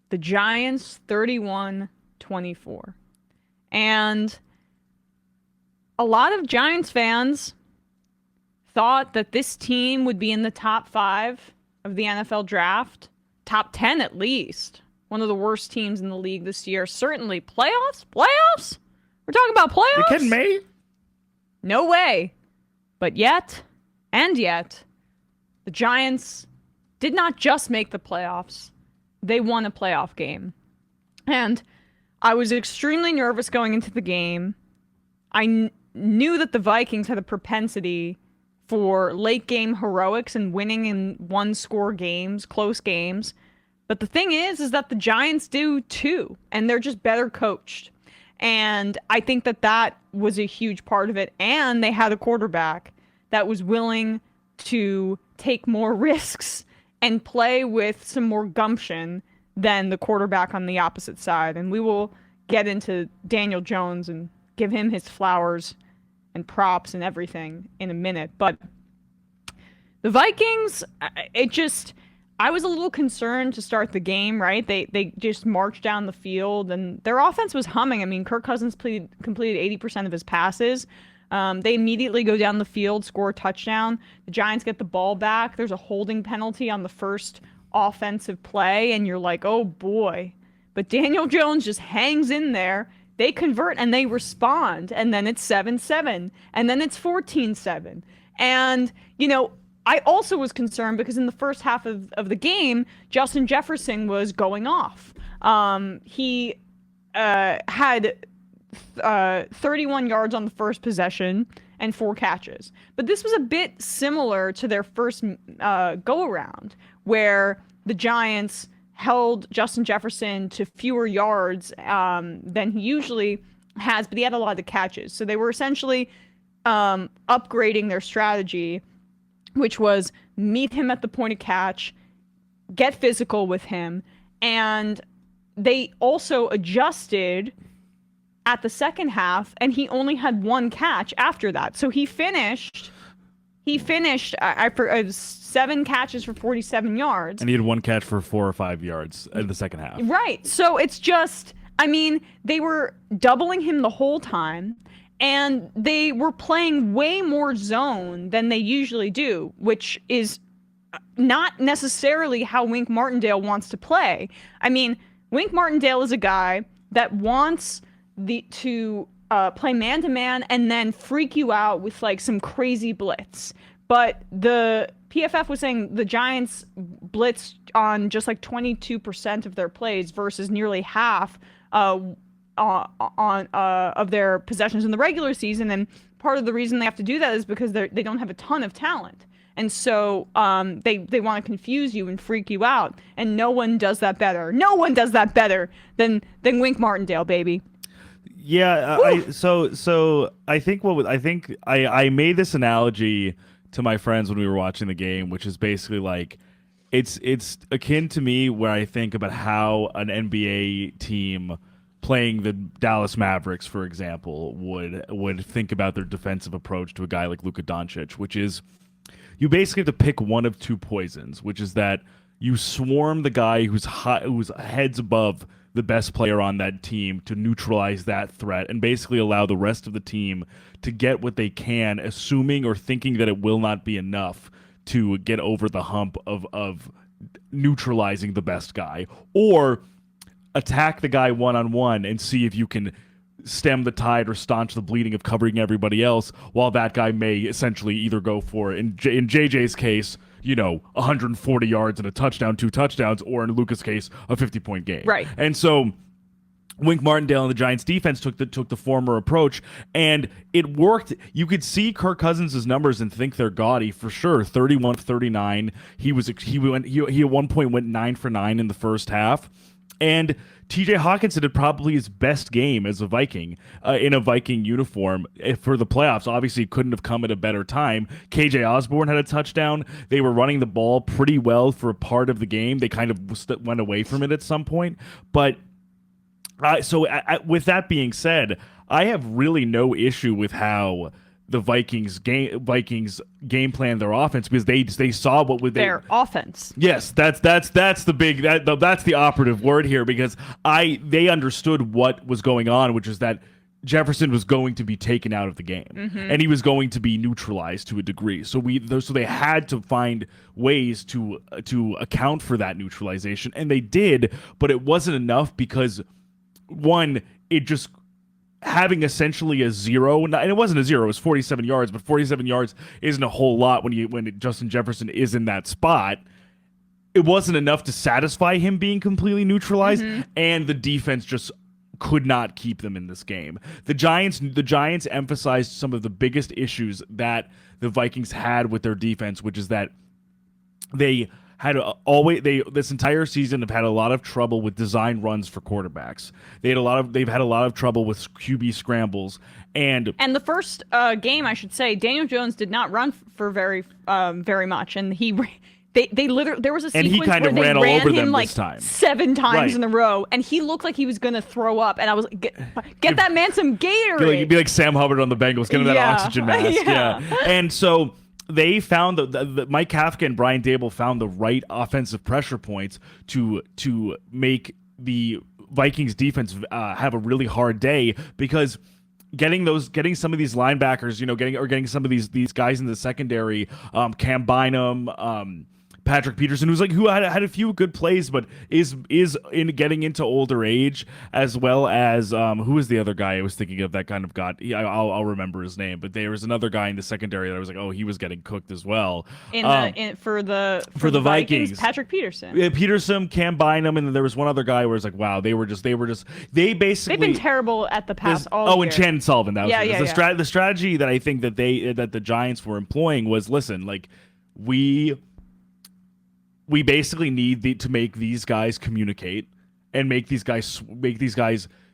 The Giants 31-24. And a lot of Giants fans thought that this team would be in the top 5 of the NFL draft, top 10 at least. One of the worst teams in the league this year. Certainly playoffs? Playoffs? We're talking about playoffs? You kidding me? No way. But yet, the Giants did not just make the playoffs. They won a playoff game. And I was extremely nervous going into the game. I knew that the Vikings had a propensity for late game heroics and winning in one-score games, close games. But the thing is that the Giants do too, and they're just better coached. And I think that was a huge part of it. And they had a quarterback that was willing to take more risks and play with some more gumption than the quarterback on the opposite side. And we will get into Daniel Jones and give him his flowers and props and everything in a minute. But the Vikings, I was a little concerned to start the game, right? They just marched down the field, and their offense was humming. I mean, Kirk Cousins completed 80% of his passes. They immediately go down the field, score a touchdown. The Giants get the ball back. There's a holding penalty on the first offensive play, and you're like, oh boy. But Daniel Jones just hangs in there. They convert, and they respond, and then it's 7-7, and then it's 14-7. And, I also was concerned because in the first half of the game, Justin Jefferson was going off. He had 31 yards on the first possession and 4 catches. But this was a bit similar to their first go-around, where the Giants held Justin Jefferson to fewer yards than he usually has, but he had a lot of catches. So they were essentially upgrading their strategy, which was meet him at the point of catch, get physical with him, and they also adjusted at the second half, and he only had 1 catch after that. So he finished 7 catches for 47 yards. And he had 1 catch for 4 or 5 yards in the second half. Right. So it's just, they were doubling him the whole time. And they were playing way more zone than they usually do, which is not necessarily how Wink Martindale wants to play. Wink Martindale is a guy that wants to play man-to-man and then freak you out with some crazy blitz. But the PFF was saying the Giants blitzed on just 22% of their plays versus nearly half of their possessions in the regular season, and part of the reason they have to do that is because they don't have a ton of talent, and so they want to confuse you and freak you out, and no one does that better. No one does that better than Wink Martindale, baby. Yeah, I think I made this analogy to my friends when we were watching the game, which is basically it's akin to me where I think about how an NBA team playing the Dallas Mavericks, for example, would think about their defensive approach to a guy like Luka Doncic, which is you basically have to pick one of 2 poisons, which is that you swarm the guy who's heads above the best player on that team to neutralize that threat and basically allow the rest of the team to get what they can, assuming or thinking that it will not be enough to get over the hump of neutralizing the best guy, or attack the guy one-on-one and see if you can stem the tide or staunch the bleeding of covering everybody else, while that guy may essentially either go for, in JJ's case, 140 yards and a touchdown, 2 touchdowns, or in Luka's case, a 50-point game. Right. And so Wink Martindale and the Giants defense took the former approach, and it worked. You could see Kirk Cousins' numbers and think they're gaudy for sure. 31-39. He at one point went 9 for 9 in the first half. And TJ Hawkinson had probably his best game as a Viking in a Viking uniform for the playoffs. Obviously, it couldn't have come at a better time. KJ Osborne had a touchdown. They were running the ball pretty well for a part of the game. They kind of went away from it at some point. But with that being said, I have really no issue with how the Vikings game plan, their offense, because they saw what would their offense. Yes, that's the operative word here, because they understood what was going on, which is that Jefferson was going to be taken out of the game, and he was going to be neutralized to a degree. So they had to find ways to account for that neutralization, and they did, but it wasn't enough because one, it just having essentially a zero, and it wasn't a zero, it was 47 yards, but 47 yards isn't a whole lot when Justin Jefferson is in that spot. It wasn't enough to satisfy him being completely neutralized, and the defense just could not keep them in this game. The Giants emphasized some of the biggest issues that the Vikings had with their defense, which is that they had this entire season have had a lot of trouble with design runs for quarterbacks. They've had a lot of trouble with QB scrambles, and the first game, I should say, Daniel Jones did not run for very much, and they literally, there was a sequence and he kind where of they ran all over him them like this time. 7 times Right. in a row, and he looked like he was gonna throw up, and I was like, get that man some Gatorade. Be like Sam Hubbard on the Bengals, get him that Yeah. oxygen mask. Yeah. And so they found the Mike Kafka and Brian Dable found the right offensive pressure points to make the Vikings defense have a really hard day, because getting some of these linebackers, getting some of these guys in the secondary, Cam Bynum, Patrick Peterson, who had a few good plays, but is in getting into older age, as well as who was the other guy I was thinking of that kind of got. I'll remember his name, but there was another guy in the secondary that I was like, oh, he was getting cooked as well. For the Vikings, Patrick Peterson, Peterson, Cam Bynum, and then there was one other guy where it's like, wow, they basically they've been terrible at the pass all year. And Shannon Sullivan. That was the the strategy that I think that the Giants were employing was, listen, like we basically need to make these guys communicate and make these guys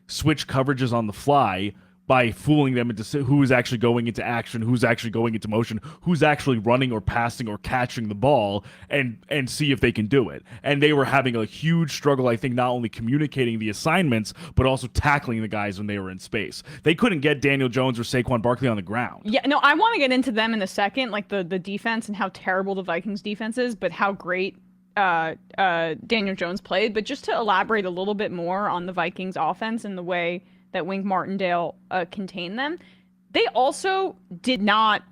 switch coverages on the fly by fooling them into who's actually going into action, who's actually going into motion, who's actually running or passing or catching the ball, and see if they can do it. And they were having a huge struggle, I think, not only communicating the assignments, but also tackling the guys when they were in space. They couldn't get Daniel Jones or Saquon Barkley on the ground. Yeah, no, I want to get into them in a second, like the defense and how terrible the Vikings defense is, but how great Daniel Jones played. But just to elaborate a little bit more on the Vikings offense and the way that Wink Martindale contained them, they also did not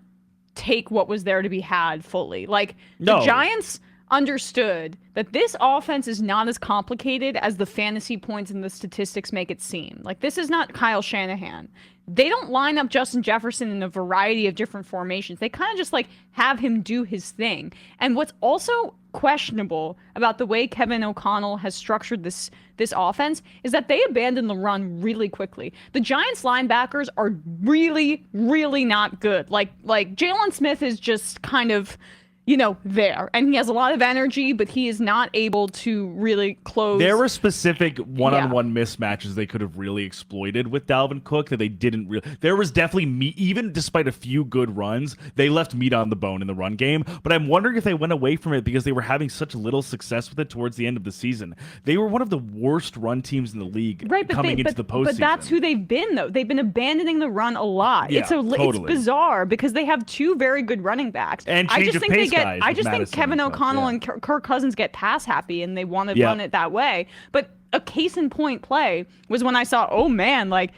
take what was there to be had fully. Like, the Giants understood that this offense is not as complicated as the fantasy points and the statistics make it seem. Like, this is not Kyle Shanahan. They don't line up Justin Jefferson in a variety of different formations. They kind of just like have him do his thing. And what's also questionable about the way Kevin O'Connell has structured this offense is that they abandon the run really quickly. The Giants linebackers are really, really not good. Like Jalen Smith is just kind of, there. And he has a lot of energy, but he is not able to really close. There were specific one-on-one mismatches they could have really exploited with Dalvin Cook that they didn't really. There was definitely meat, even despite a few good runs, they left meat on the bone in the run game. But I'm wondering if they went away from it because they were having such little success with it towards the end of the season. They were one of the worst run teams in the league coming into the postseason. But that's who they've been, though. They've been abandoning the run a lot. Yeah, it's bizarre because they have 2 very good running backs. And I just think Kevin O'Connell and Kirk Cousins get pass happy and they want to run it that way. But a case in point play was when I saw, oh man, like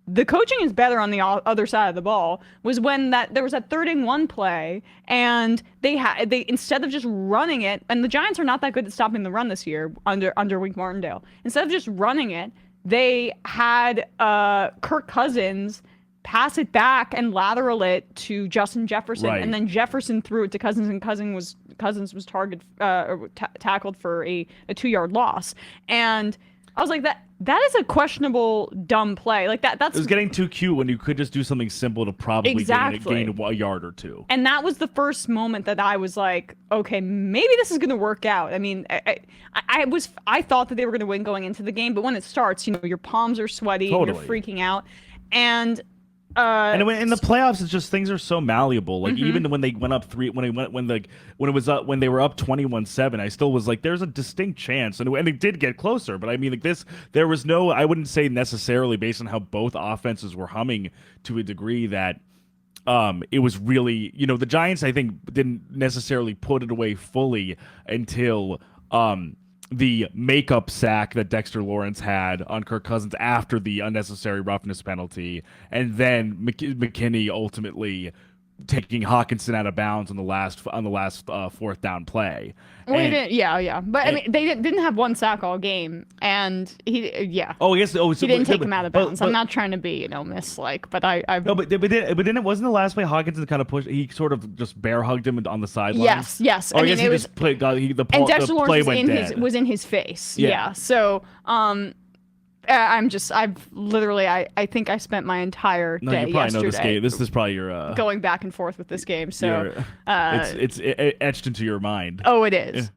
the coaching is better on the other side of the ball, was when there was that 3rd and 1 play and they instead of just running it, and the Giants are not that good at stopping the run this year under Wink Martindale. Instead of just running it, they had Kirk Cousins pass it back and lateral it to Justin Jefferson, and then Jefferson threw it to Cousins, and Cousins was tackled for a 2-yard loss. And I was like, that is a questionable, dumb play. Like that's it was getting too cute when you could just do something simple to probably gain a yard or 2. And that was the first moment that I was like, okay, maybe this is going to work out. I mean, I thought that they were going to win going into the game, but when it starts, your palms are sweaty, and you're freaking out, and in the playoffs, it's just things are so malleable. Like even when they went up 3, when they were up 21-7, I still was like, there's a distinct chance, and it did get closer. But I mean, like this, there was no. I wouldn't say necessarily based on how both offenses were humming to a degree that it was really, the Giants, I think, didn't necessarily put it away fully until the makeup sack that Dexter Lawrence had on Kirk Cousins after the unnecessary roughness penalty, and then McKinney ultimately taking Hawkinson out of bounds on the last fourth down play. Well, yeah. But I mean, they didn't have one sack all game, and yeah. Oh, yes. Oh, so, he didn't take him out of bounds. But, I'm not trying to be, but I. No, but then it wasn't the last play Hawkinson kind of pushed. He sort of just bear hugged him on the sideline. Yes. Oh, I mean, he just played. The Dexter play Lawrence was in his face. Yeah. So, I've literally, I think I spent my entire day you probably yesterday know this game. This is probably your going back and forth with this game. So it's etched into your mind. Oh, it is.